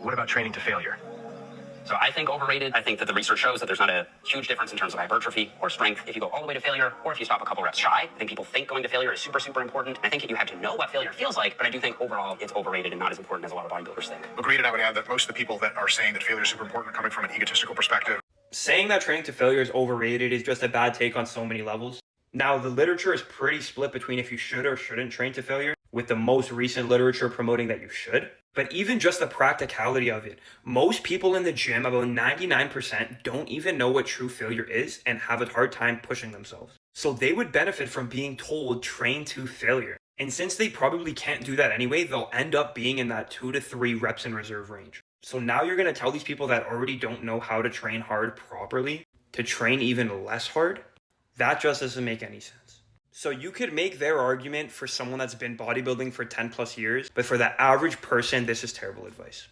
What about training to failure? So I think overrated. I think that the research shows that there's not a huge difference in terms of hypertrophy or strength if you go all the way to failure or if you stop a couple reps shy. I think people think going to failure is super, super important. I think you have to know what failure feels like, but I do think overall it's overrated and not as important as a lot of bodybuilders think. Agreed, and I would add that most of the people that are saying that failure is super important are coming from an egotistical perspective. Saying that training to failure is overrated is just a bad take on so many levels. Now, the literature is pretty split between if you should or shouldn't train to failure, with the most recent literature promoting that you should. But even just the practicality of it, most people in the gym, about 99%, don't even know what true failure is and have a hard time pushing themselves. So they would benefit from being told train to failure. And since they probably can't do that anyway, they'll end up being in that 2 to 3 reps in reserve range. So now you're going to tell these people that already don't know how to train hard properly to train even less hard? That just doesn't make any sense. So you could make their argument for someone that's been bodybuilding for 10 plus years, but for the average person, this is terrible advice.